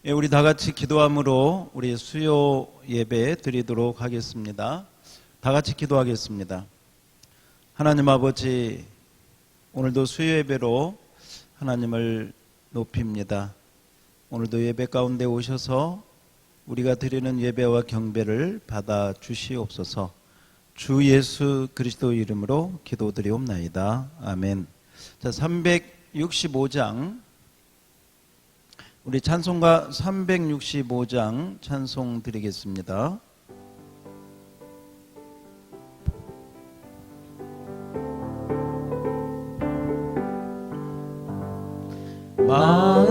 우리 다 같이 기도함으로 우리 수요 예배 드리도록 하겠습니다. 다 같이 기도하겠습니다. 하나님 아버지, 오늘도 수요 예배로 하나님을 높입니다. 오늘도 예배 가운데 오셔서 우리가 드리는 예배와 경배를 받아 주시옵소서. 주 예수 그리스도 이름으로 기도드리옵나이다. 아멘. 자, 365장, 우리 찬송가 365장 찬송 드리겠습니다.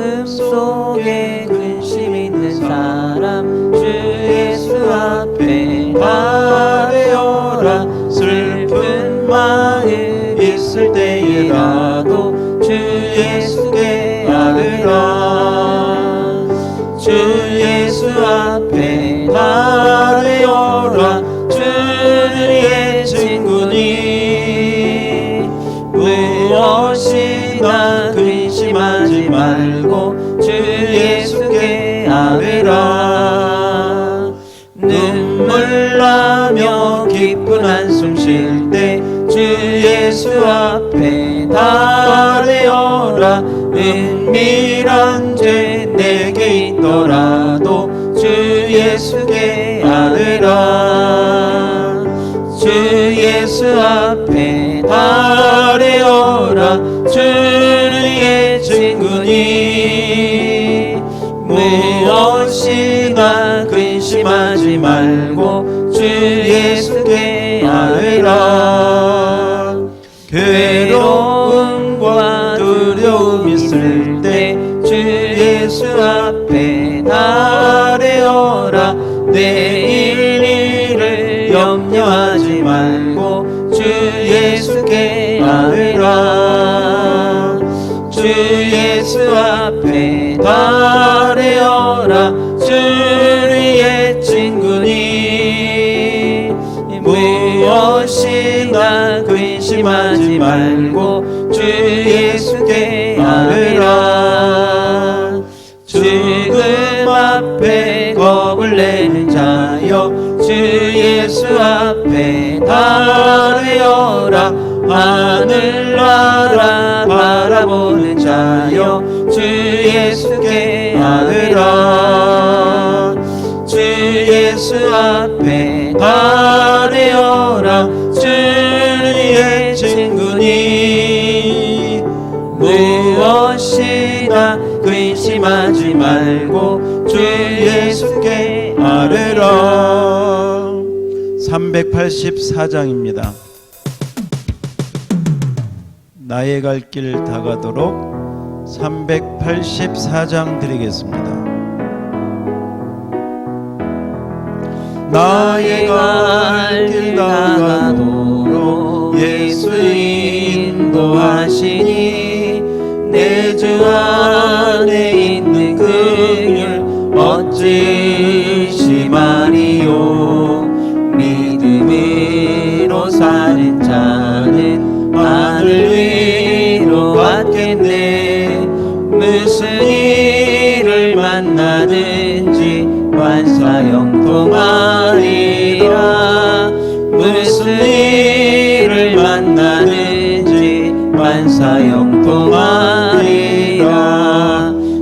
마음속에 근심 있는 사람 주 예수 앞에 아뢰어라. 슬픈 마음 있을 때에라도 주 예수께 아뢰라. 주 예수 앞에 아뢰어라. 주의 친구니 무엇이나 근심하지 말고 주 예수께 아뢰라. 눈물 나며 기쁜 한숨 쉴 때 주 예수 앞에 아뢰어라. 은밀한 죄 내게 있더라도 주 예수께 아뢰라. 주 예수 앞에 아뢰어라. 주의 친구니 무엇이나 근심하지 말고 주 예수께 아뢰라. 괴로움과 두려움 있을 때 주 예수 앞에 아뢰어라. 내일 일을 염려하지 말고 주 예수께 아뢰라. 주 예수 앞에 아뢰어라. 주의 친구니 무엇이나 근심하지 말고 주 예수께 아뢰라. 죽음 앞에 겁을 내는 자여 주 예수 앞에 아뢰어라. 하늘 나라 바라보는 자여 주 예수께 아뢰라. 주 예수 앞에 아뢰어라. 주의 친구니 무엇이나 근심하지 말고 주 예수께 아뢰라. 384장입니다. 나의 갈 길 다가도록 384장 드리겠습니다. 나의 갈 길 다가도록 예수 인도하시니 내 주 안에 있는 긍휼 어찌 심하리요. 믿음으로 사는 자는 하늘 위로 받겠네. 무슨 일을 만나든지 만사 형통하리라. 무슨 일을 만나든지 만사 형통하리라.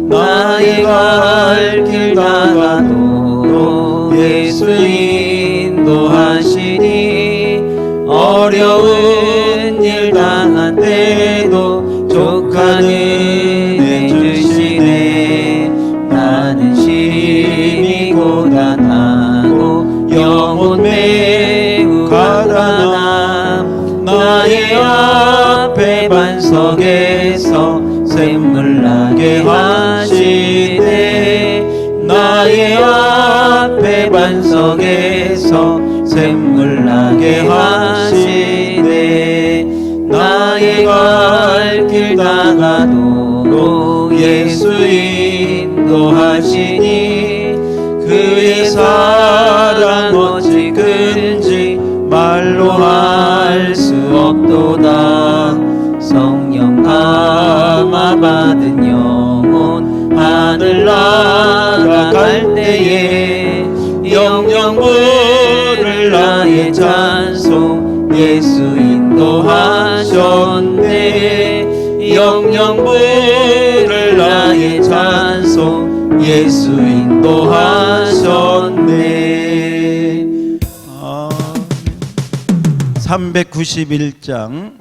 나의 갈 길 다가도록 예수 인도하시니 어려운 일 당한 때도 족한 은혜 주시네. 나는 심히 고단하고 영혼 매우 가난함. 나의 앞에 반석에서 샘물 나게 하시네. 나의 앞에 반석에서 샘물 나게 하시네. 나의 갈 길 다가도록 예수 인도하시니 그의 사랑 어찌 큰지 말로 할 수 없도다. 성령 감화 받은 영혼 하늘나라 인도하셨네. 영영 부를 나의 찬송 예수 인도하셨네.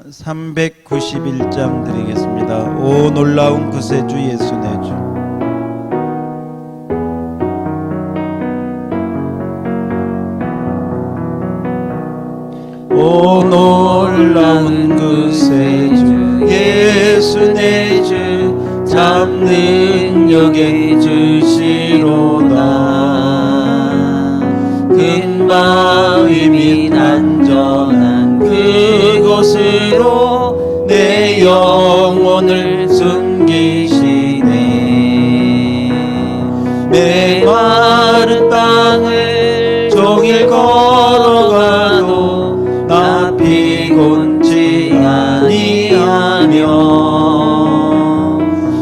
391장 드리겠습니다. 오 놀라운 구세주 예수 내 주. 오 놀라운 구세주 예수 내 주 참 능력의 주시로다. 근바위 및 안전한 그곳으로 내 영혼을 숨기시네. 메마른 땅을 종일 걸어가도 나 피곤치 아니하며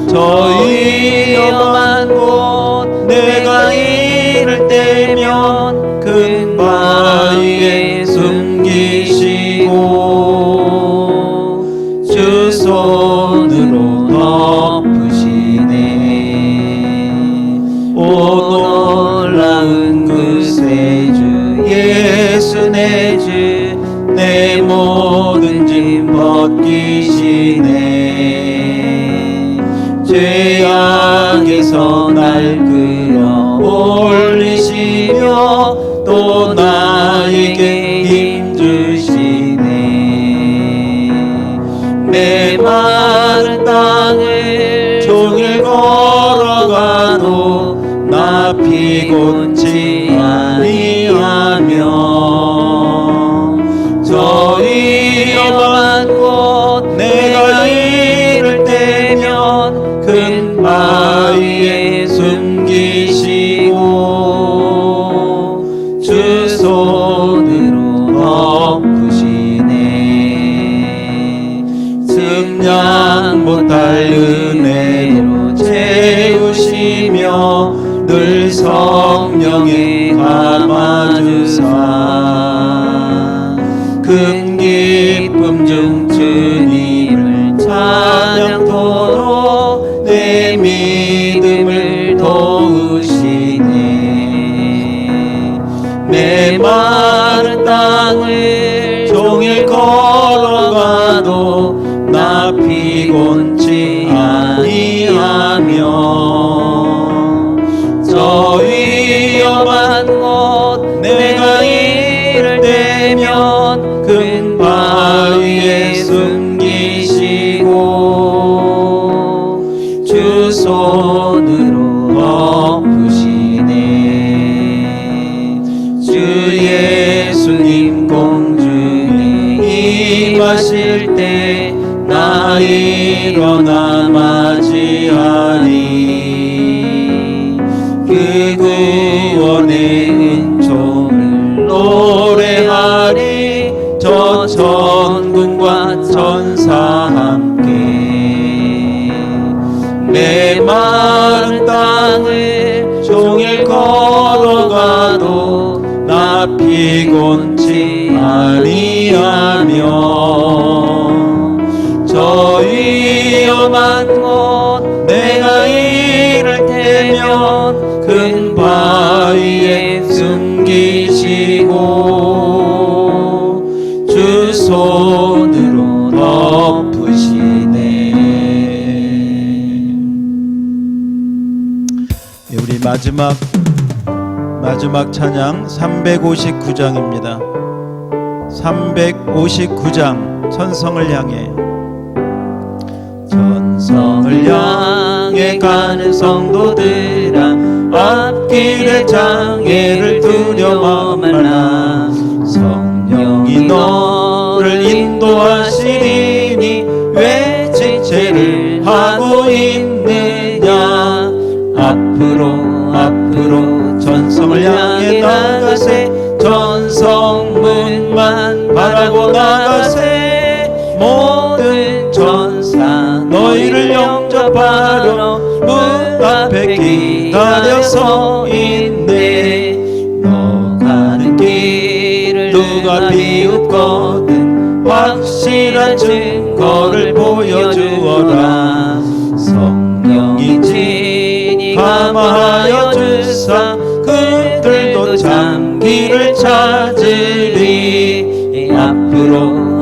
저 위험한 곳 내가 이를 때면 큰 바위에 숨기시고 주 손으로 덮으시네. 오 놀라운 구세주 예수 내 주 내 모든 짐 벗기시네. 죄악에서 날 끌어 올리시며 또 나에게 힘 주시네. 메마른 땅을 종일 걸어가도 나 피곤치 아니하며 저 위험한 곳 내가 이를 때면 큰 바위에 숨기시고 주 손으로 덮으시네. 측량 못할 은혜로 채우시며 늘 성령에 감아주사 큰 기쁨 중 주님을 찬양토록 내 믿음을 도우시네. 메마른 땅을 종일 걸어가도 나 피곤치 아니하며 저 위험한 곳 내가 이를 때면 큰 바위에 숨기시고 주 손으로 덮으시네. 주 예수님 공중에 임하실 때 나 일어나 맞이하리. 그 구원의 은총을 노래하리. 저 천군과 천사 함께 메마른 땅을 종일 걸어가도 나 피곤치 아니하며 저 위험한 곳 내가 이를 때면 큰 바위에 숨기시고 주 손으로 덮으시네. 우리 마지막 찬양 359장입니다. 359장 천성을 향해. 천성을 향해 가는 성도들아 앞길의 장애를 두려워 말라. 성령이 너를 인도하시리니 왜 지체를 하고 있느냐. 앞으로 천성을 향해 나가세. 천성문만 바라고 나가세. 모든 천사 너희를 영접하러 문 앞에 기다려 서 있네. 너 가는 길을 누가 비웃거든 확실히 확실한 증거를 보여주어라. 성령이 친히 감화하여 주사 그들도 참기를 찾으리. 앞으로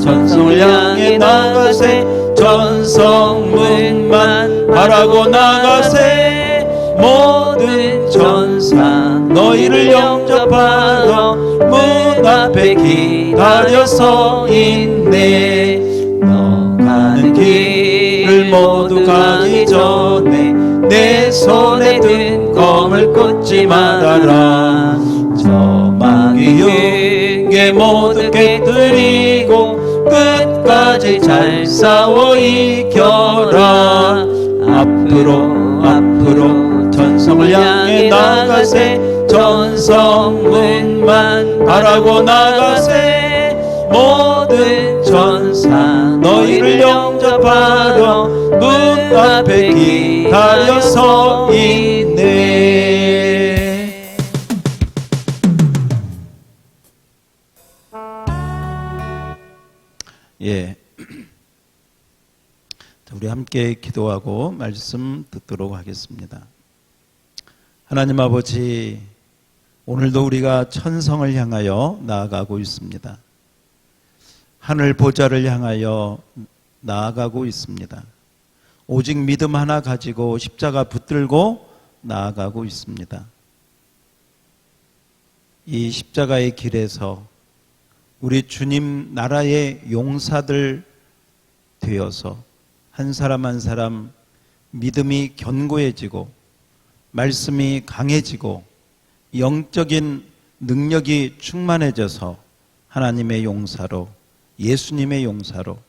전성을 향해 나가세. 전성문만 바라고 나가세. 모든 전사 너희를 영접하러 문 앞에 기다려 서 있네. 너 가는 길을 모두 가기 전에 내 손에 든 검을 꽂지 말아라. 저 마귀에게 모두 깨뜨리고 끝까지 잘 싸워 이겨라. 앞으로 전성을 향해 나가세. 전성문만 바라고 나가세. 모든 전사 너희를 영접하러 문 앞에 기다려 서 있네. 예. 우리 함께 기도하고 말씀 듣도록 하겠습니다. 하나님 아버지, 오늘도 우리가 천성을 향하여 나아가고 있습니다. 하늘 보좌를 향하여 나아가고 있습니다. 오직 믿음 하나 가지고 십자가 붙들고 나아가고 있습니다. 이 십자가의 길에서 우리 주님 나라의 용사들 되어서 한 사람 한 사람 믿음이 견고해지고 말씀이 강해지고 영적인 능력이 충만해져서 하나님의 용사로, 예수님의 용사로,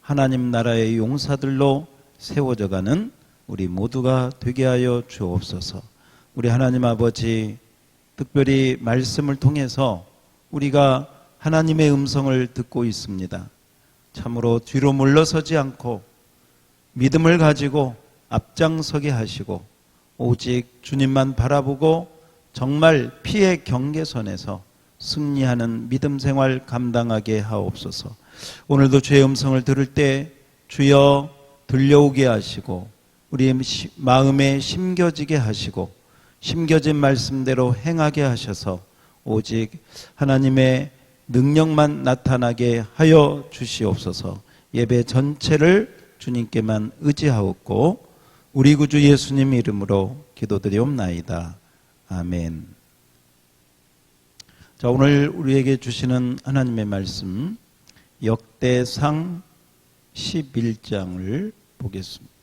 하나님 나라의 용사들로 세워져가는 우리 모두가 되게 하여 주옵소서. 우리 하나님 아버지, 특별히 말씀을 통해서 우리가 하나님의 음성을 듣고 있습니다. 참으로 뒤로 물러서지 않고 믿음을 가지고 앞장서게 하시고 오직 주님만 바라보고 정말 피의 경계선에서 승리하는 믿음 생활 감당하게 하옵소서. 오늘도 주의 음성을 들을 때 주여 들려오게 하시고 우리의 마음에 심겨지게 하시고 심겨진 말씀대로 행하게 하셔서 오직 하나님의 능력만 나타나게 하여 주시옵소서. 예배 전체를 주님께만 의지하옵고 우리 구주 예수님 이름으로 기도드리옵나이다. 아멘. 자, 오늘 우리에게 주시는 하나님의 말씀 역대상 11장을 보겠습니다.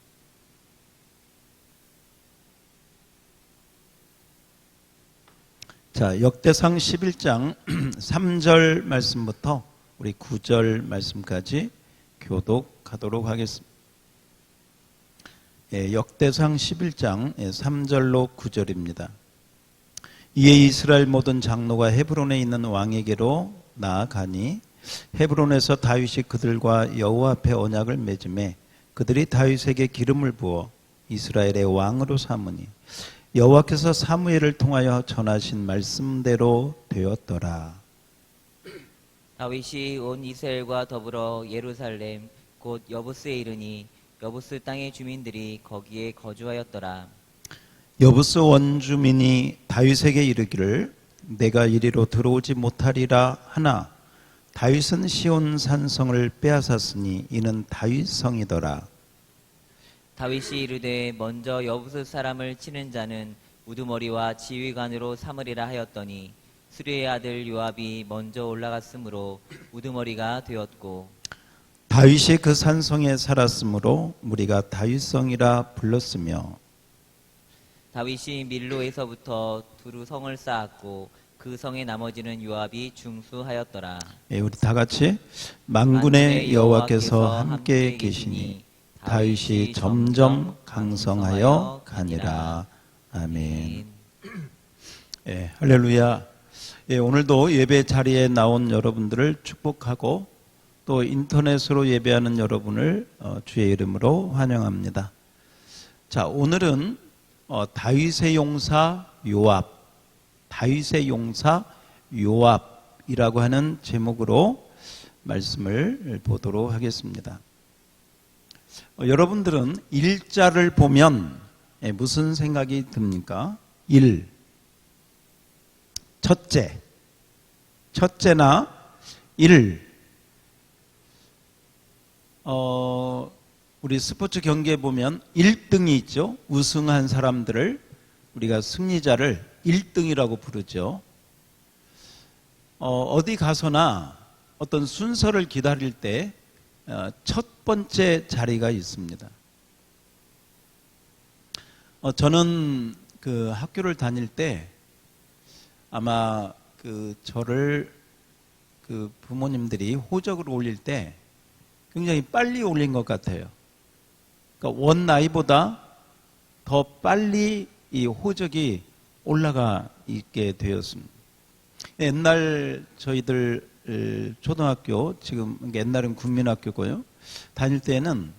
자, 역대상 11장 3절 말씀부터 우리 9절 말씀까지 교독하도록 하겠습니다. 역대상 11장 3절로 9절입니다. 이에 이스라엘 모든 장로가 헤브론에 있는 왕에게로 나아가니 헤브론에서 다윗이 그들과 여호와 앞에 언약을 맺음에 그들이 다윗에게 기름을 부어 이스라엘의 왕으로 삼으니 여호와께서 사무엘을 통하여 전하신 말씀대로 되었더라. 다윗이 온 이스라엘과 더불어 예루살렘 곧 여부스에 이르니 여부스 땅의 주민들이 거기에 거주하였더라. 여부스 원주민이 다윗에게 이르기를 내가 이리로 들어오지 못하리라 하나 다윗은 시온 산성을 빼앗았으니 이는 다윗성이더라. 다윗이 이르되 먼저 여부스 사람을 치는 자는 우두머리와 지휘관으로 삼으리라 하였더니 수리의 아들 요압이 먼저 올라갔으므로 우두머리가 되었고 다윗이 그 산성에 살았으므로 무리가 다윗성이라 불렀으며 다윗이 밀로에서부터 두루 성을 쌓았고 그 성의 나머지는 요압이 중수하였더라. 우리 다 같이 만군의 여호와께서 함께 계시니 다윗이 점점 강성하여 가니라. 아멘. 할렐루야. 오늘도 예배 자리에 나온 여러분들을 축복하고 또 인터넷으로 예배하는 여러분을 주의 이름으로 환영합니다. 자, 오늘은 다윗의 용사 요압, 다윗의 용사 요압이라고 하는 제목으로 말씀을 보도록 하겠습니다. 여러분들은 일자를 보면 무슨 생각이 듭니까? 일, 첫째나 일. 우리 스포츠 경기에 보면 1등이 있죠. 우승한 사람들을 우리가 승리자를 1등이라고 부르죠. 어디 가서나 어떤 순서를 기다릴 때 첫 번째 자리가 있습니다. 저는 그 학교를 다닐 때 아마 저를 부모님들이 호적을 올릴 때 굉장히 빨리 올린 것 같아요. 그러니까 원 나이보다 더 빨리 이 호적이 올라가 있게 되었습니다. 옛날 저희들 초등학교, 지금 옛날은 국민학교고요. 다닐 때는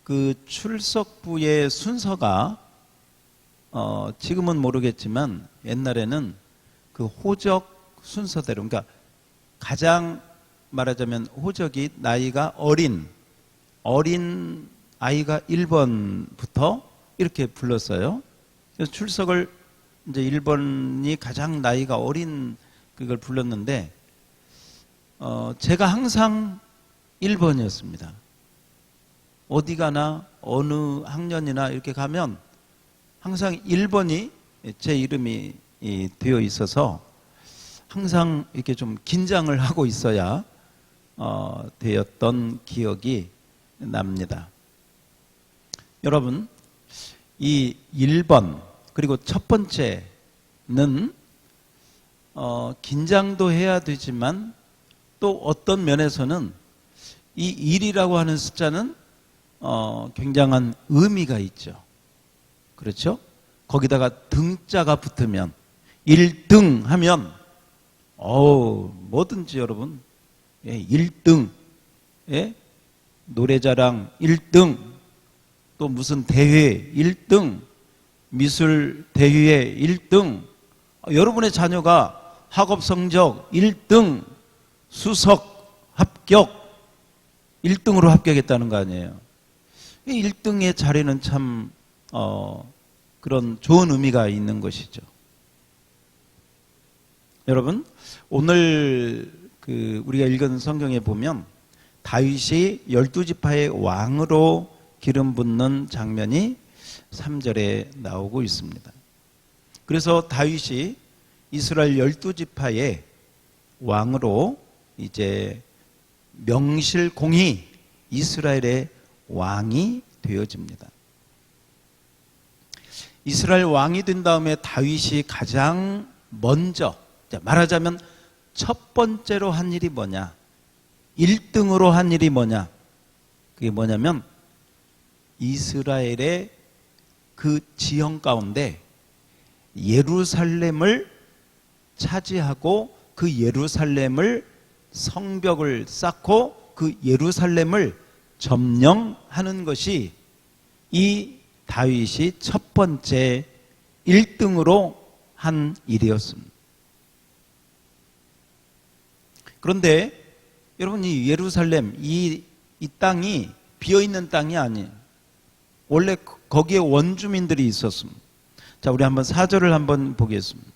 그 출석부의 순서가 지금은 모르겠지만 옛날에는 그 호적 순서대로, 그러니까 가장 말하자면 호적이 나이가 어린 아이가 1번부터 이렇게 불렀어요. 그래서 출석을 이제 1번이 가장 나이가 어린 그걸 불렀는데 제가 항상 1번이었습니다. 어디 가나 어느 학년이나 이렇게 가면 항상 1번이 제 이름이 되어 있어서 항상 이렇게 좀 긴장을 하고 있어야 되었던 기억이 납니다. 여러분, 이 1번 그리고 첫 번째는 긴장도 해야 되지만 또 어떤 면에서는 이 1이라고 하는 숫자는 굉장한 의미가 있죠. 그렇죠? 거기다가 등자가 붙으면 1등 하면 뭐든지 여러분 1등, 노래자랑 1등, 또 무슨 대회 1등, 미술 대회에 1등, 여러분의 자녀가 학업 성적 1등, 수석 합격 1등으로 합격했다는 거 아니에요. 1등의 자리는 참 그런 좋은 의미가 있는 것이죠. 여러분, 오늘 우리가 읽은 성경에 보면 다윗이 12지파의 왕으로 기름 붓는 장면이 3절에 나오고 있습니다. 그래서 다윗이 이스라엘 12지파의 왕으로 이제 명실공히 이스라엘의 왕이 되어집니다. 이스라엘 왕이 된 다음에 다윗이 가장 먼저, 말하자면 첫 번째로 한 일이 뭐냐? 1등으로 한 일이 뭐냐? 그게 뭐냐면 이스라엘의 그 지형 가운데 예루살렘을 차지하고 그 예루살렘을 성벽을 쌓고 그 예루살렘을 점령하는 것이 이 다윗이 첫 번째 1등으로 한 일이었습니다. 그런데 여러분, 이 예루살렘, 이 땅이 비어있는 땅이 아니에요. 원래 거기에 원주민들이 있었습니다. 자, 우리 한번 4절을 한번 보겠습니다.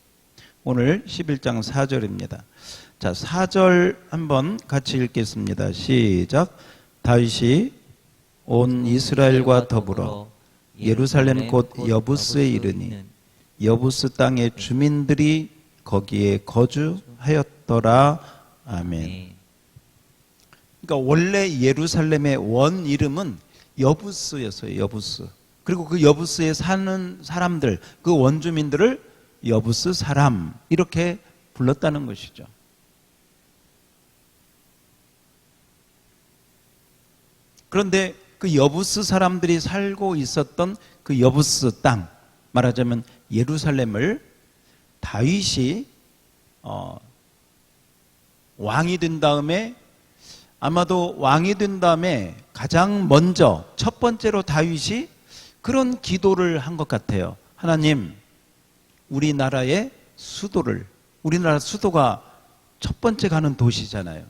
오늘 11장 4절입니다. 자, 4절 한번 같이 읽겠습니다. 시작. 다윗이 온 이스라엘과 더불어 예루살렘 곧 여부스에 이르니 여부스 땅의 주민들이 거기에 거주하였더라. 아멘. 그러니까 원래 예루살렘의 원 이름은 여부스였어요. 여부스. 그리고 그 여부스에 사는 사람들, 그 원주민들을 여부스 사람 이렇게 불렀다는 것이죠. 그런데 그 여부스 사람들이 살고 있었던 그 여부스 땅, 말하자면 예루살렘을 다윗이 왕이 된 다음에, 아마도 왕이 된 다음에 가장 먼저 첫 번째로 다윗이 그런 기도를 한 것 같아요. 하나님, 우리나라의 수도를, 우리나라 수도가 첫 번째 가는 도시잖아요.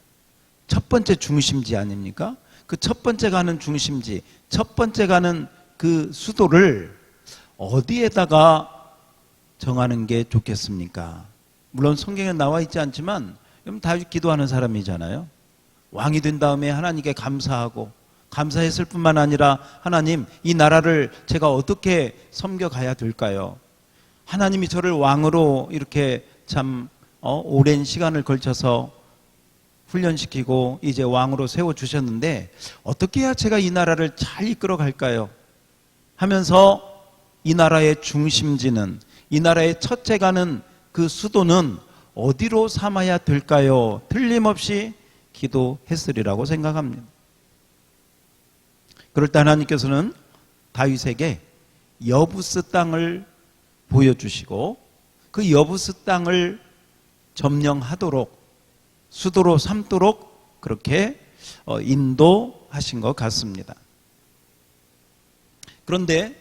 첫 번째 중심지 아닙니까? 그 첫 번째 가는 중심지, 첫 번째 가는 그 수도를 어디에다가 정하는 게 좋겠습니까? 물론 성경에 나와 있지 않지만 다윗 기도하는 사람이잖아요. 왕이 된 다음에 하나님께 감사하고, 감사했을 뿐만 아니라 하나님, 이 나라를 제가 어떻게 섬겨가야 될까요? 하나님이 저를 왕으로 이렇게 참 오랜 시간을 걸쳐서 훈련시키고 이제 왕으로 세워주셨는데 어떻게 해야 제가 이 나라를 잘 이끌어 갈까요? 하면서 이 나라의 중심지는, 이 나라의 첫째 가는 그 수도는 어디로 삼아야 될까요? 틀림없이 기도했으리라고 생각합니다. 그럴 때 하나님께서는 다윗에게 여부스 땅을 보여주시고 그 여부스 땅을 점령하도록, 수도로 삼도록 그렇게 인도하신 것 같습니다. 그런데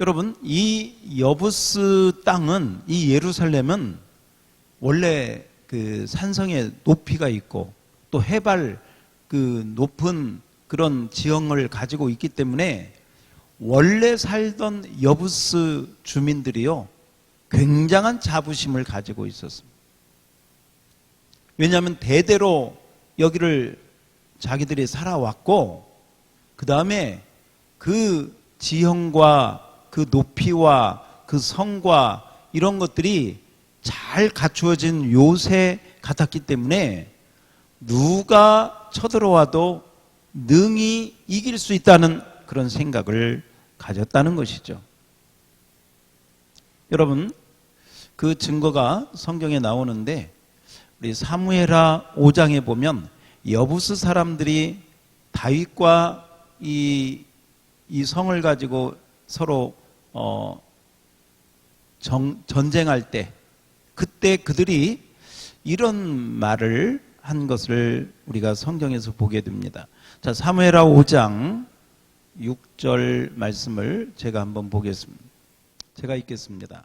여러분, 이 여부스 땅은, 이 예루살렘은 원래 그 산성의 높이가 있고 또 해발 그 높은 그런 지형을 가지고 있기 때문에 원래 살던 여부스 주민들이요, 굉장한 자부심을 가지고 있었습니다. 왜냐하면 대대로 여기를 자기들이 살아왔고, 그 다음에 그 지형과 그 높이와 그 성과 이런 것들이 잘 갖추어진 요새 같았기 때문에 누가 쳐들어와도 능히 이길 수 있다는 그런 생각을 가졌다는 것이죠. 여러분, 그 증거가 성경에 나오는데 우리 사무엘하 5장에 보면 여부스 사람들이 다윗과 이 성을 가지고 서로 전쟁할 때, 그때 그들이 이런 말을 한 것을 우리가 성경에서 보게 됩니다. 자, 사무엘하 5장 6절 말씀을 제가 한번 보겠습니다. 제가 읽겠습니다.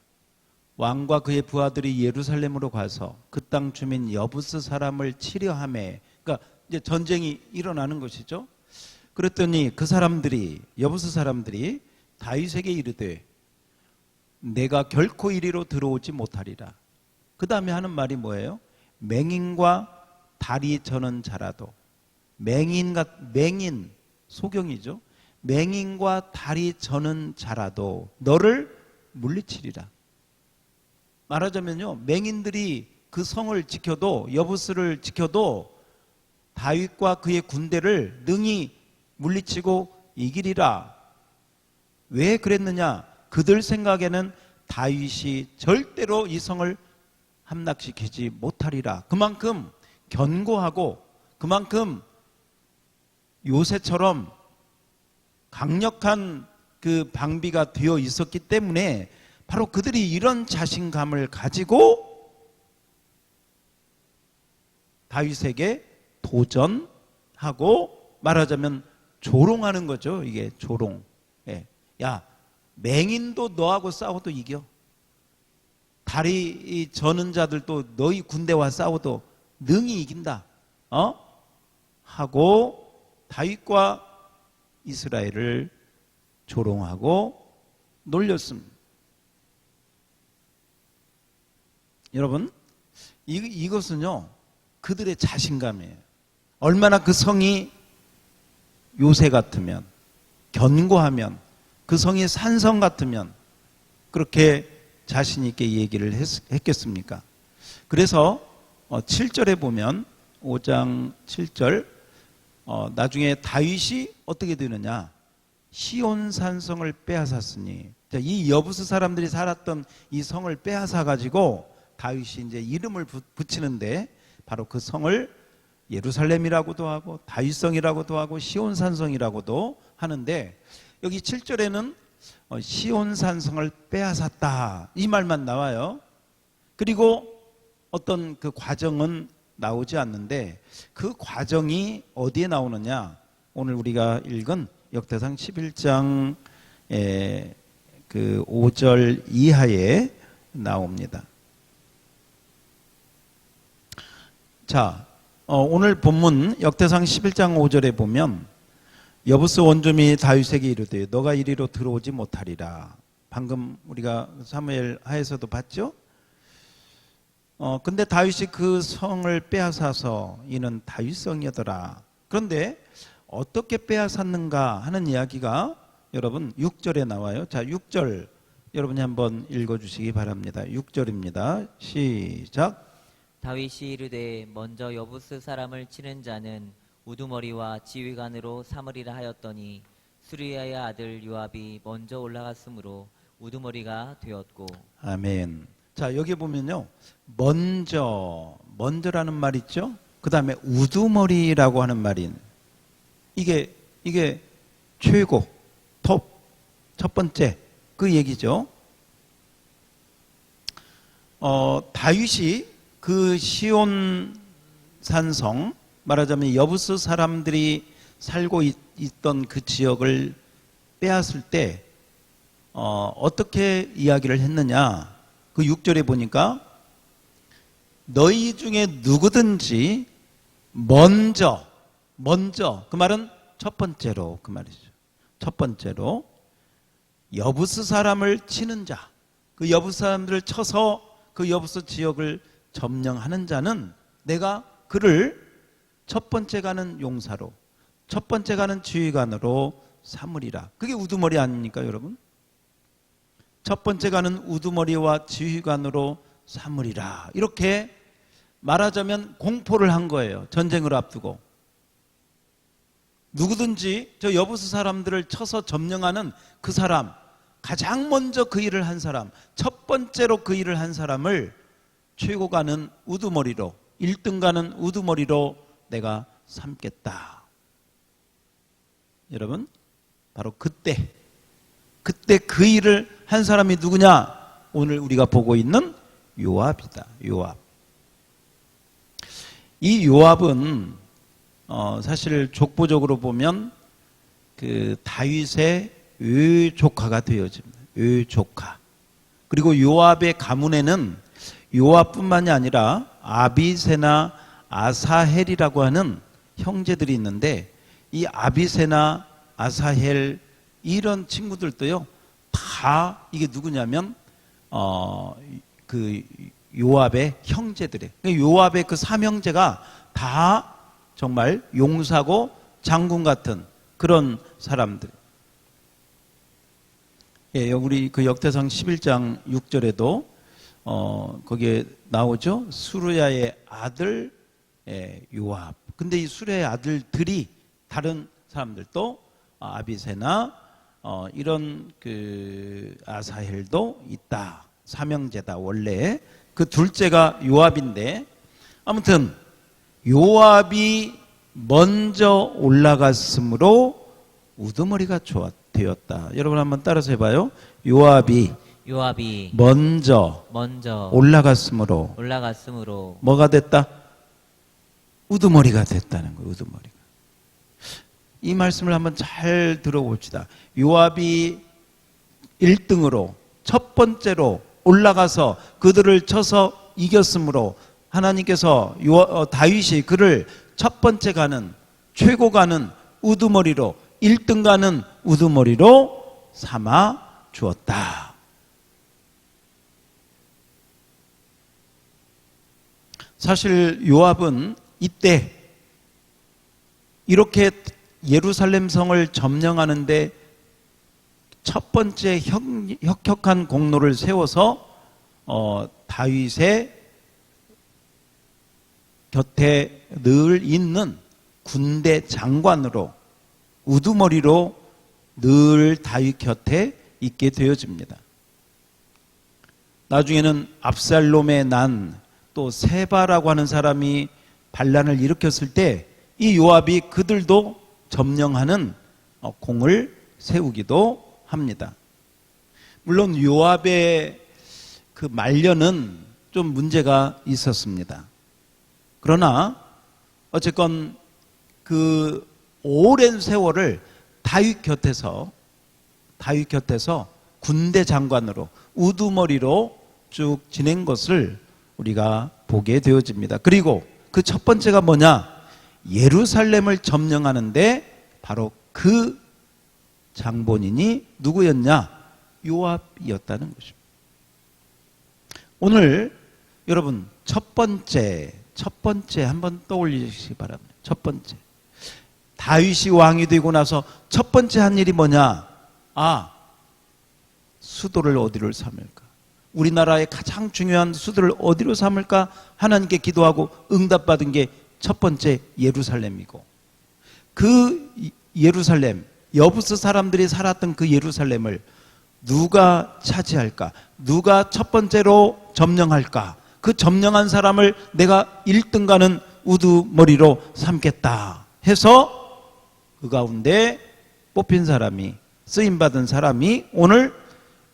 왕과 그의 부하들이 예루살렘으로 가서 그 땅 주민 여부스 사람을 치려하매, 그러니까 이제 전쟁이 일어나는 것이죠. 그랬더니 그 사람들이, 여부스 사람들이 다윗에게 이르되 내가 결코 이리로 들어오지 못하리라. 그 다음에 하는 말이 뭐예요? 맹인과 다리 저는 자라도, 맹인 소경이죠. 맹인과 다리 저는 자라도 너를 물리치리라. 말하자면요, 맹인들이 그 성을 지켜도, 여부스를 지켜도 다윗과 그의 군대를 능히 물리치고 이기리라. 왜 그랬느냐? 그들 생각에는 다윗이 절대로 이 성을 함락시키지 못하리라. 그만큼 견고하고 그만큼 요새처럼 강력한 그 방비가 되어 있었기 때문에 바로 그들이 이런 자신감을 가지고 다윗에게 도전하고, 말하자면 조롱하는 거죠. 이게 조롱. 예. 야, 맹인도 너하고 싸워도 이겨. 다리 저는 자들도 너희 군대와 싸워도 능히 이긴다. 하고 다윗과 이스라엘을 조롱하고 놀렸습니다. 여러분, 이것은요, 그들의 자신감이에요. 얼마나 그 성이 요새 같으면, 견고하면, 그 성이 산성 같으면 그렇게 자신 있게 얘기를 했겠습니까? 그래서 7절에 보면, 5장 7절, 나중에 다윗이 어떻게 되느냐? 시온 산성을 빼앗았으니, 이 여부스 사람들이 살았던 이 성을 빼앗아 가지고 다윗이 이제 이름을 붙이는데, 바로 그 성을 예루살렘이라고도 하고 다윗성이라고도 하고 시온산성이라고도 하는데, 여기 7절에는 시온산성을 빼앗았다 이 말만 나와요. 그리고 어떤 그 과정은 나오지 않는데, 그 과정이 어디에 나오느냐? 오늘 우리가 읽은 역대상 11장 그 5절 이하에 나옵니다. 자, 오늘 본문 역대상 11장 5절에 보면 여부스 원주민이 다윗에게 이르되 너가 이리로 들어오지 못하리라. 방금 우리가 사무엘 하에서도 봤죠? 근데 다윗이 그 성을 빼앗아서 이는 다윗성이더라. 그런데 어떻게 빼앗았는가 하는 이야기가 여러분 6절에 나와요. 자, 6절 여러분이 한번 읽어주시기 바랍니다. 6절입니다. 시작. 다윗이 이르되 먼저 여부스 사람을 치는 자는 우두머리와 지휘관으로 삼으리라 하였더니 수리야의 아들 요압이 먼저 올라갔으므로 우두머리가 되었고. 아멘. 자, 여기 보면요, 먼저라는 말 있죠? 그 다음에 우두머리라고 하는 말인, 이게 최고, 톱, 첫 번째 그 얘기죠. 다윗이 그 시온 산성, 말하자면 여부스 사람들이 살고 있던 그 지역을 빼앗을 때 어떻게 이야기를 했느냐? 그 6절에 보니까 너희 중에 누구든지 먼저 그 말은 첫 번째로 그 말이죠. 첫 번째로 여부스 사람을 치는 자, 그 여부스 사람들을 쳐서 그 여부스 지역을 점령하는 자는 내가 그를 첫 번째 가는 용사로, 첫 번째 가는 지휘관으로 삼으리라. 그게 우두머리 아닙니까, 여러분? 첫 번째 가는 우두머리와 지휘관으로 삼으리라. 이렇게 말하자면 공포를 한 거예요. 전쟁을 앞두고. 누구든지 저 여부스 사람들을 쳐서 점령하는 그 사람, 가장 먼저 그 일을 한 사람, 첫 번째로 그 일을 한 사람을 최고 가는 우두머리로, 1등 가는 우두머리로 내가 삼겠다. 여러분, 바로 그때 그 일을 한 사람이 누구냐? 오늘 우리가 보고 있는 요압이다. 요압. 이 요압은 사실 족보적으로 보면 그 다윗의 외조카가 되어집니다. 외조카. 그리고 요압의 가문에는 요압뿐만이 아니라 아비세나 아사헬이라고 하는 형제들이 있는데, 이 아비세나 아사헬 이런 친구들도요, 다 이게 누구냐면 그 요압의 형제들이에요. 요압의 그 삼형제가 다 정말 용사고 장군 같은 그런 사람들. 예, 우리 그 역대상 11장 6절에도 거기에 나오죠. 수르야의 아들 요압. 근데 이 수르야의 아들들이 다른 사람들도 아비세나 이런 그 아사헬도 있다. 삼형제다. 원래 그 둘째가 요압인데, 아무튼 요압이 먼저 올라갔으므로 우두머리가 되었다. 여러분 한번 따라서 해봐요. 요압이 먼저 올라갔으므로 뭐가 됐다? 우두머리가 됐다는 거예요. 우두머리가. 이 말씀을 한번 잘 들어봅시다. 요압이 1등으로 첫 번째로 올라가서 그들을 쳐서 이겼으므로 하나님께서 다윗이 그를 첫 번째 가는, 최고 가는 우두머리로, 1등 가는 우두머리로 삼아 주었다. 사실 요압은 이때 이렇게 예루살렘 성을 점령하는데 첫 번째 혁혁한 공로를 세워서 다윗의 곁에 늘 있는 군대 장관으로, 우두머리로 늘 다윗 곁에 있게 되어집니다. 나중에는 압살롬의 난, 또 세바라고 하는 사람이 반란을 일으켰을 때 이 요압이 그들도 점령하는 공을 세우기도 합니다. 물론 요압의 그 말년은 좀 문제가 있었습니다. 그러나 어쨌건 그 오랜 세월을 다윗 곁에서 군대 장관으로, 우두머리로 쭉 지낸 것을 우리가 보게 되어집니다. 그리고 그 첫 번째가 뭐냐? 예루살렘을 점령하는데 바로 그 장본인이 누구였냐? 요압이었다는 것입니다. 오늘 여러분 첫 번째 한번 떠올리시기 바랍니다. 첫 번째, 다윗이 왕이 되고 나서 첫 번째 한 일이 뭐냐? 수도를 어디로 삼을까? 우리나라의 가장 중요한 수도를 어디로 삼을까? 하나님께 기도하고 응답받은 게 첫 번째 예루살렘이고, 그 예루살렘, 여부스 사람들이 살았던 그 예루살렘을 누가 차지할까? 누가 첫 번째로 점령할까? 그 점령한 사람을 내가 1등 가는 우두머리로 삼겠다 해서 그 가운데 뽑힌 사람이, 쓰임받은 사람이 오늘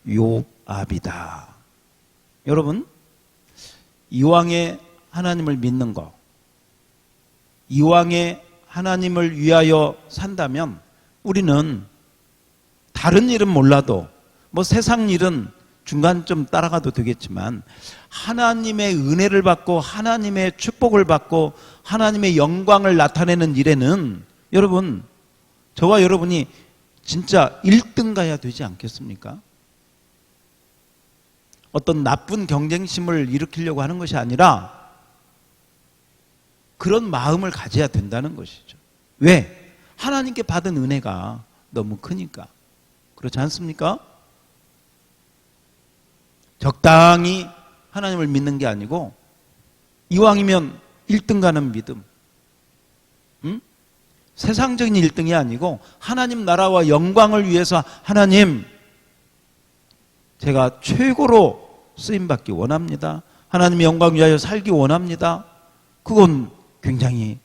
요압이다. 여러분, 이왕에 하나님을 믿는 거, 이왕에 하나님을 위하여 산다면 우리는 다른 일은 몰라도 뭐 세상 일은 중간 좀 따라가도 되겠지만 하나님의 은혜를 받고 하나님의 축복을 받고 하나님의 영광을 나타내는 일에는 여러분, 저와 여러분이 진짜 1등 가야 되지 않겠습니까? 어떤 나쁜 경쟁심을 일으키려고 하는 것이 아니라 그런 마음을 가져야 된다는 것이죠. 왜? 하나님께 받은 은혜가 너무 크니까. 그렇지 않습니까? 적당히 하나님을 믿는 게 아니고 이왕이면 1등 가는 믿음, 세상적인 1등이 아니고 하나님 나라와 영광을 위해서 하나님, 제가 최고로 쓰임받기 원합니다. 하나님의 영광 위하여 살기 원합니다. 그건 굉장히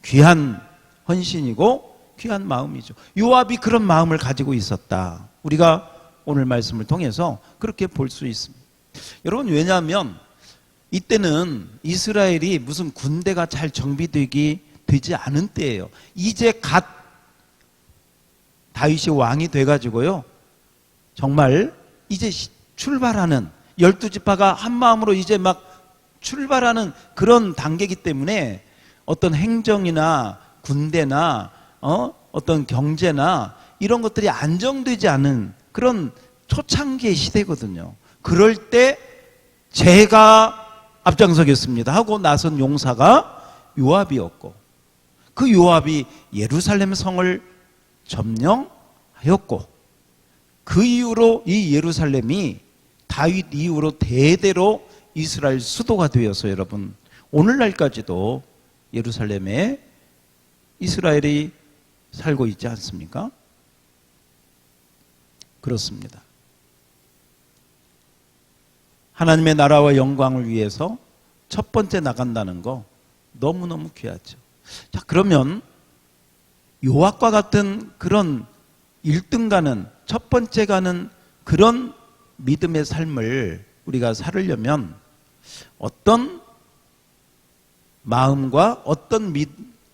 귀한 헌신이고 귀한 마음이죠. 요압이 그런 마음을 가지고 있었다. 우리가 오늘 말씀을 통해서 그렇게 볼 수 있습니다. 여러분, 왜냐하면 이때는 이스라엘이 무슨 군대가 잘 되지 않은 때예요. 이제 갓 다윗이 왕이 돼가지고요, 정말 이제 출발하는 12지파가 한 마음으로 이제 막 출발하는 그런 단계이기 때문에 어떤 행정이나 군대나 어떤 경제나 이런 것들이 안정되지 않은 그런 초창기의 시대거든요. 그럴 때 제가 앞장서겠습니다 하고 나선 용사가 요압이었고, 그 요압이 예루살렘 성을 점령하였고, 그 이후로 이 예루살렘이 다윗 이후로 대대로 이스라엘 수도가 되어서 여러분 오늘날까지도 예루살렘에 이스라엘이 살고 있지 않습니까? 그렇습니다. 하나님의 나라와 영광을 위해서 첫 번째 나간다는 거 너무너무 귀하죠. 자, 그러면 요압과 같은 그런 1등 가는, 첫 번째 가는 그런 믿음의 삶을 우리가 살으려면 어떤 마음과 어떤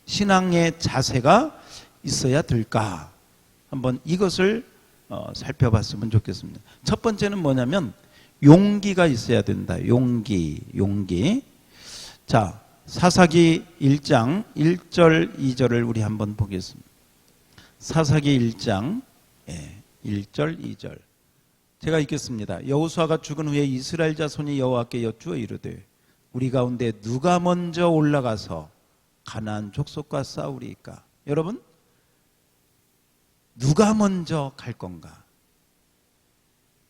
신앙의 자세가 있어야 될까? 한번 이것을 살펴봤으면 좋겠습니다. 첫 번째는 뭐냐면 용기가 있어야 된다. 용기. 자, 사사기 1장 1절 2절을 우리 한번 보겠습니다. 사사기 1장 1절 2절 제가 읽겠습니다. 여호수아가 죽은 후에 이스라엘 자손이 여호와께 여쭈어 이르되 우리 가운데 누가 먼저 올라가서 가나안 족속과 싸우리이까? 여러분, 누가 먼저 갈 건가?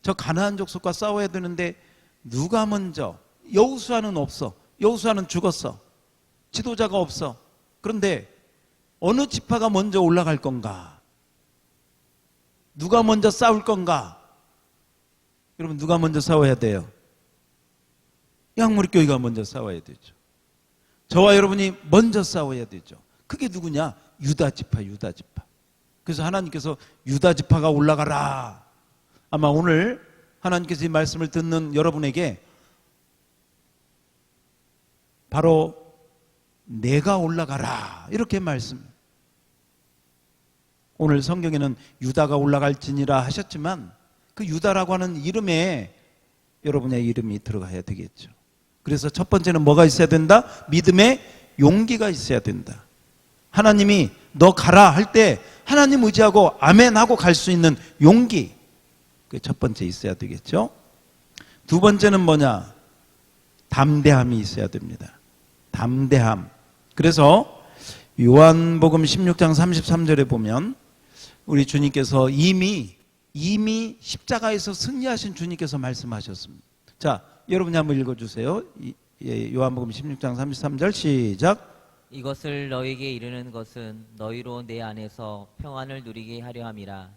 저 가나안 족속과 싸워야 되는데 누가 먼저? 여호수아는 없어. 여호수아는 죽었어. 지도자가 없어. 그런데 어느 지파가 먼저 올라갈 건가? 누가 먼저 싸울 건가? 여러분, 누가 먼저 싸워야 돼요? 양무리교회가 먼저 싸워야 되죠. 저와 여러분이 먼저 싸워야 되죠. 그게 누구냐? 유다지파. 그래서 하나님께서 유다지파가 올라가라. 아마 오늘 하나님께서 이 말씀을 듣는 여러분에게 바로 내가 올라가라 이렇게 말씀. 오늘 성경에는 유다가 올라갈지니라 하셨지만 그 유다라고 하는 이름에 여러분의 이름이 들어가야 되겠죠. 그래서 첫 번째는 뭐가 있어야 된다? 믿음의 용기가 있어야 된다. 하나님이 너 가라 할 때 하나님 의지하고 아멘 하고 갈 수 있는 용기. 그게 첫 번째 있어야 되겠죠. 두 번째는 뭐냐? 담대함이 있어야 됩니다. 담대함. 그래서 요한복음 16장 33절에 보면 우리 주님께서 이미 십자가에서 승리하신 주님께서 말씀하셨습니다. 자, 여러분이 한번 읽어주세요. 요한복음 16장 33절 시작. 이것을 너에게 이르는 것은 너희로 내 안에서 평안을 누리게 하려 함이라.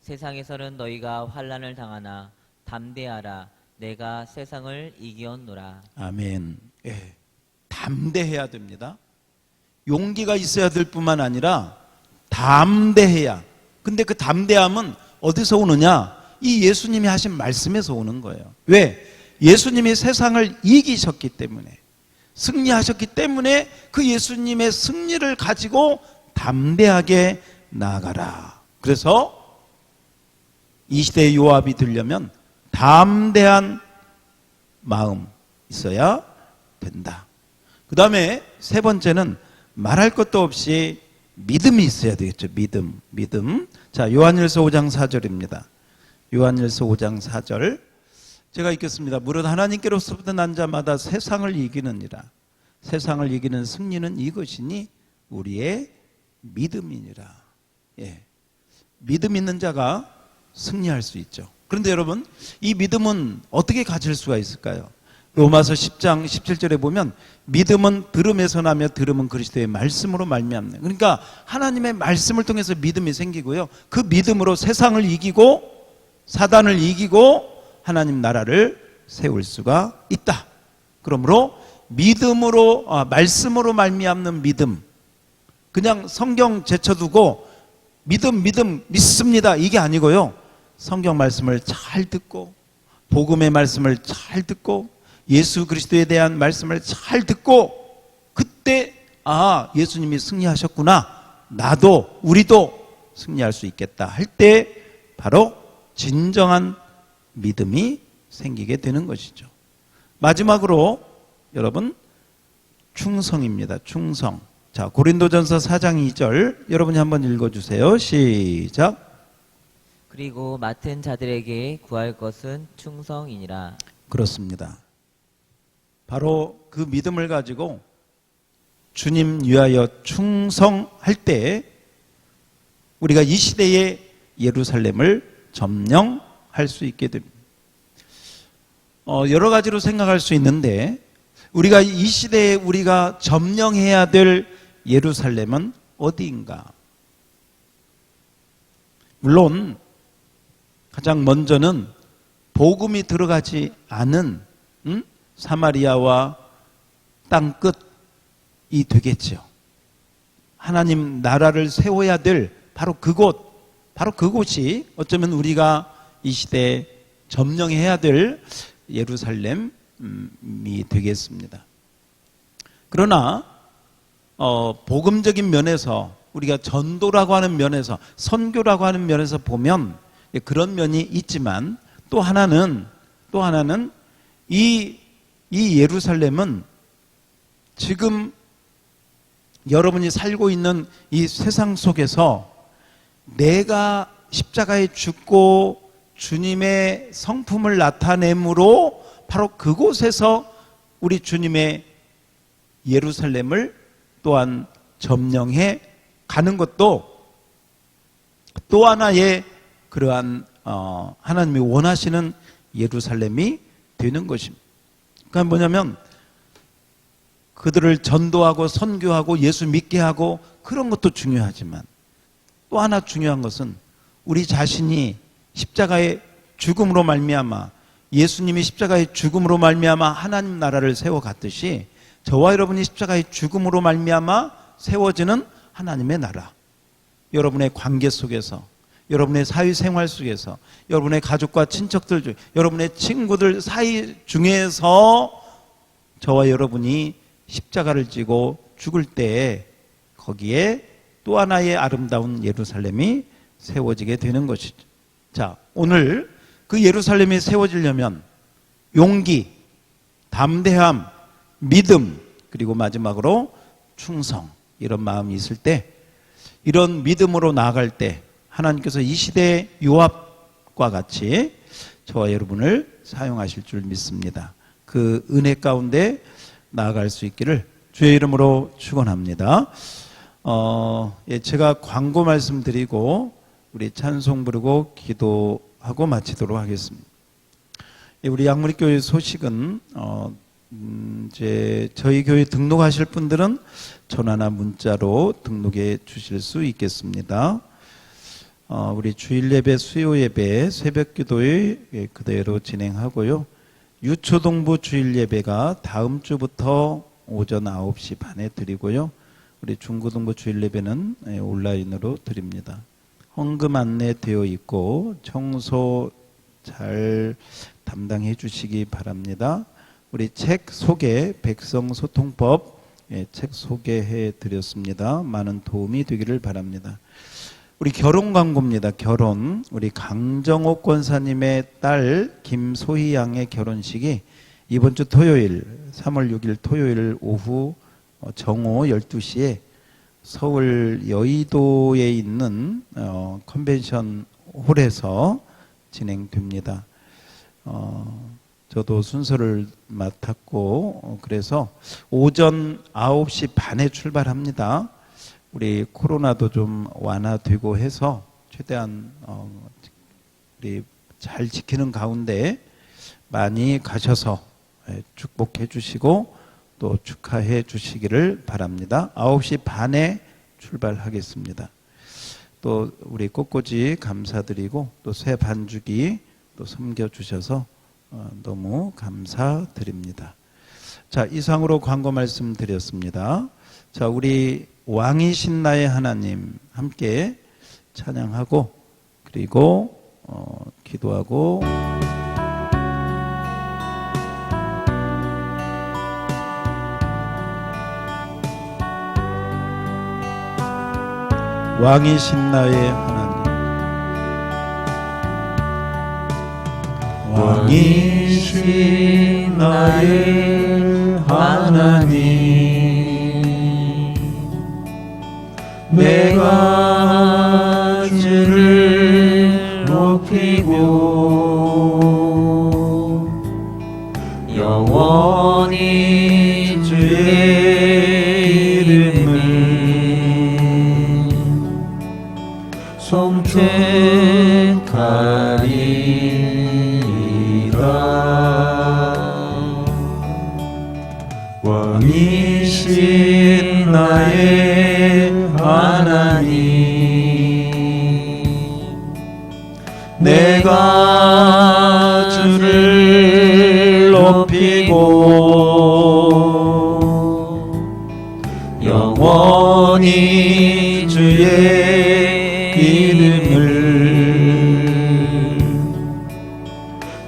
세상에서는 너희가 환난을 당하나 담대하라. 내가 세상을 이기었노라. 아멘. 예, 담대해야 됩니다. 용기가 있어야 될 뿐만 아니라 담대해야. 근데 그 담대함은 어디서 오느냐? 이 예수님이 하신 말씀에서 오는 거예요. 왜? 예수님이 세상을 이기셨기 때문에, 승리하셨기 때문에 그 예수님의 승리를 가지고 담대하게 나아가라. 그래서 이 시대의 요압이 되려면 담대한 마음 있어야 된다. 그 다음에 세 번째는 말할 것도 없이 믿음이 있어야 되겠죠. 믿음. 자, 요한일서 5장 4절입니다. 요한일서 5장 4절. 제가 읽겠습니다. 무릇 하나님께로서부터 난 자마다 세상을 이기느니라. 세상을 이기는 승리는 이것이니 우리의 믿음이니라. 예. 믿음 있는 자가 승리할 수 있죠. 그런데 여러분, 이 믿음은 어떻게 가질 수가 있을까요? 로마서 10장 17절에 보면 믿음은 들음에서 나며 들음은 그리스도의 말씀으로 말미암네. 그러니까 하나님의 말씀을 통해서 믿음이 생기고요. 그 믿음으로 세상을 이기고 사단을 이기고 하나님 나라를 세울 수가 있다. 그러므로 믿음으로 말씀으로 말미암는 믿음. 그냥 성경 제쳐두고 믿음 믿습니다 이게 아니고요. 성경 말씀을 잘 듣고 복음의 말씀을 잘 듣고 예수 그리스도에 대한 말씀을 잘 듣고 그때 예수님이 승리하셨구나. 나도 우리도 승리할 수 있겠다 할 때 바로 진정한 믿음이 생기게 되는 것이죠. 마지막으로 여러분 충성입니다. 충성. 자, 고린도전서 4장 2절 여러분이 한번 읽어주세요. 시작. 그리고 맡은 자들에게 구할 것은 충성이니라. 그렇습니다. 바로 그 믿음을 가지고 주님 위하여 충성할 때 우리가 이 시대의 예루살렘을 점령할 수 있게 됩니다. 여러 가지로 생각할 수 있는데 우리가 이 시대에 우리가 점령해야 될 예루살렘은 어디인가? 물론 가장 먼저는 복음이 들어가지 않은 사마리아와 땅끝이 되겠죠. 하나님 나라를 세워야 될 바로 그곳이 어쩌면 우리가 이 시대에 점령해야 될 예루살렘이 되겠습니다. 그러나 복음적인 면에서 우리가 전도라고 하는 면에서 선교라고 하는 면에서 보면 그런 면이 있지만 또 하나는 이 예루살렘은 지금 여러분이 살고 있는 이 세상 속에서 내가 십자가에 죽고 주님의 성품을 나타내므로 바로 그곳에서 우리 주님의 예루살렘을 또한 점령해 가는 것도 또 하나의 그러한 하나님이 원하시는 예루살렘이 되는 것입니다. 그러니까 뭐냐면 그들을 전도하고 선교하고 예수 믿게 하고 그런 것도 중요하지만 또 하나 중요한 것은 우리 자신이 십자가의 죽음으로 말미암아 예수님이 십자가의 죽음으로 말미암아 하나님 나라를 세워갔듯이 저와 여러분이 십자가의 죽음으로 말미암아 세워지는 하나님의 나라, 여러분의 관계 속에서, 여러분의 사회생활 속에서, 여러분의 가족과 친척들 중, 여러분의 친구들 사이 중에서 저와 여러분이 십자가를 지고 죽을 때에 거기에 또 하나의 아름다운 예루살렘이 세워지게 되는 것이죠. 자, 오늘 그 예루살렘이 세워지려면 용기, 담대함, 믿음, 그리고 마지막으로 충성 이런 마음이 있을 때 이런 믿음으로 나아갈 때 하나님께서 이 시대의 요압과 같이 저와 여러분을 사용하실 줄 믿습니다. 그 은혜 가운데 나아갈 수 있기를 주의 이름으로 축원합니다. 제가 광고 말씀드리고 우리 찬송 부르고 기도하고 마치도록 하겠습니다. 우리 양무리교회 소식은 이제 저희 교회 등록하실 분들은 전화나 문자로 등록해 주실 수 있겠습니다. 우리 주일 예배, 수요 예배, 새벽 기도회 그대로 진행하고요. 유초동부 주일 예배가 다음 주부터 오전 9시 반에 드리고요. 우리 중고등부 주일 예배는 온라인으로 드립니다. 헌금 안내되어 있고 청소 잘 담당해 주시기 바랍니다. 우리 책 소개, 백성소통법 책 소개해 드렸습니다. 많은 도움이 되기를 바랍니다. 우리 결혼 광고입니다. 결혼. 우리 강정옥 권사님의 딸 김소희 양의 결혼식이 이번 주 토요일 3월 6일 토요일 오후 정오 12시에 서울 여의도에 있는 컨벤션 홀에서 진행됩니다. 저도 순서를 맡았고 그래서 오전 9시 반에 출발합니다. 우리 코로나도 좀 완화되고 해서 최대한 우리 잘 지키는 가운데 많이 가셔서 축복해 주시고 또 축하해 주시기를 바랍니다. 9시 반에 출발하겠습니다. 또 우리 꽃꽂이 감사드리고 또 새 반주기 또 섬겨주셔서 너무 감사드립니다. 자, 이상으로 광고 말씀드렸습니다. 자, 우리 왕이신 나의 하나님 함께 찬양하고 그리고 기도하고 왕이신 나의 하나님 왕이신 나의 하나님 내가 주를 높이고 영원히 주의 이름을 송축하리라. 왕이신 나의 하나님 내가 주를 높이고 영원히 주의 이름을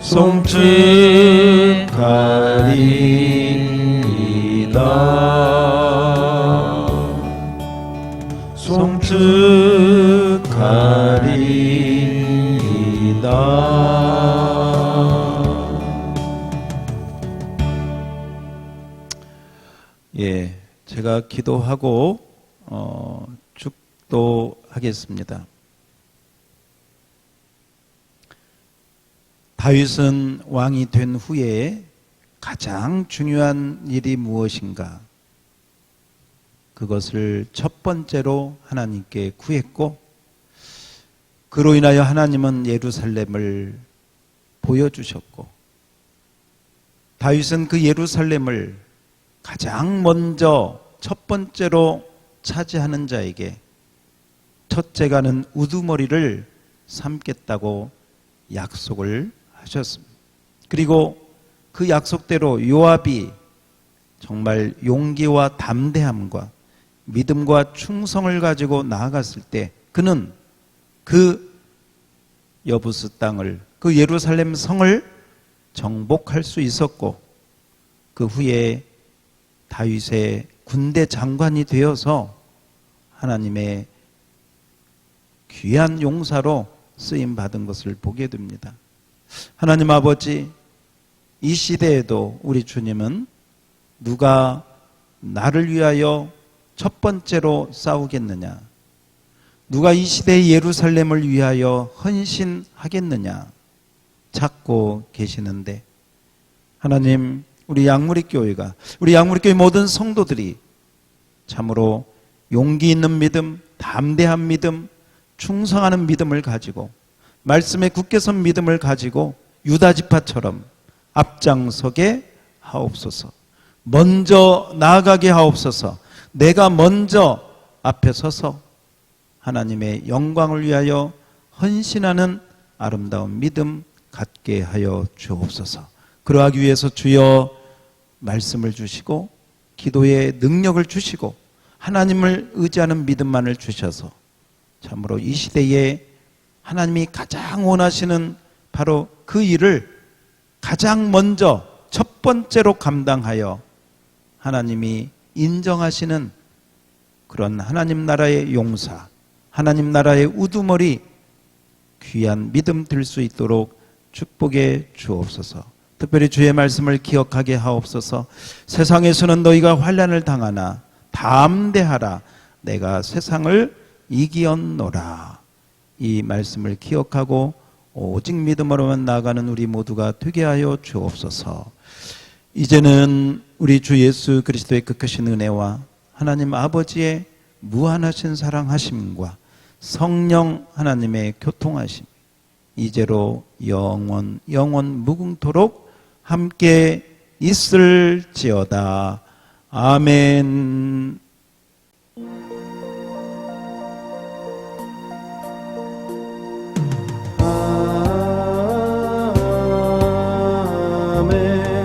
송축하리이다. 송축하리이다. 예, 제가 기도하고 축도하겠습니다. 다윗은 왕이 된 후에 가장 중요한 일이 무엇인가? 그것을 첫 번째로 하나님께 구했고 그로 인하여 하나님은 예루살렘을 보여주셨고 다윗은 그 예루살렘을 가장 먼저 첫 번째로 차지하는 자에게 첫째가는 우두머리를 삼겠다고 약속을 하셨습니다. 그리고 그 약속대로 요압이 정말 용기와 담대함과 믿음과 충성을 가지고 나아갔을 때 그는 그 여부스 땅을 그 예루살렘 성을 정복할 수 있었고 그 후에 다윗의 군대 장관이 되어서 하나님의 귀한 용사로 쓰임 받은 것을 보게 됩니다. 하나님 아버지, 이 시대에도 우리 주님은 누가 나를 위하여 첫 번째로 싸우겠느냐? 누가 이 시대의 예루살렘을 위하여 헌신하겠느냐? 찾고 계시는데, 하나님, 우리 양무리 교회가, 우리 양무리 교회 모든 성도들이 참으로 용기 있는 믿음, 담대한 믿음, 충성하는 믿음을 가지고 말씀에 굳게 선 믿음을 가지고 유다 지파처럼 앞장서게 하옵소서. 먼저 나아가게 하옵소서. 내가 먼저 앞에 서서 하나님의 영광을 위하여 헌신하는 아름다운 믿음 갖게 하여 주옵소서. 그러하기 위해서 주여 말씀을 주시고 기도의 능력을 주시고 하나님을 의지하는 믿음만을 주셔서 참으로 이 시대에 하나님이 가장 원하시는 바로 그 일을 가장 먼저 첫 번째로 감당하여 하나님이 인정하시는 그런 하나님 나라의 용사, 하나님 나라의 우두머리 귀한 믿음 들 수 있도록 축복해 주옵소서. 특별히 주의 말씀을 기억하게 하옵소서. 세상에서는 너희가 환난을 당하나 담대하라, 내가 세상을 이기었노라. 이 말씀을 기억하고 오직 믿음으로만 나아가는 우리 모두가 되게 하여 주옵소서. 이제는 우리 주 예수 그리스도의 그 크신 은혜와 하나님 아버지의 무한하신 사랑하심과 성령 하나님의 교통하심 이제로 영원 무궁토록 함께 있을지어다. 아멘. 아멘.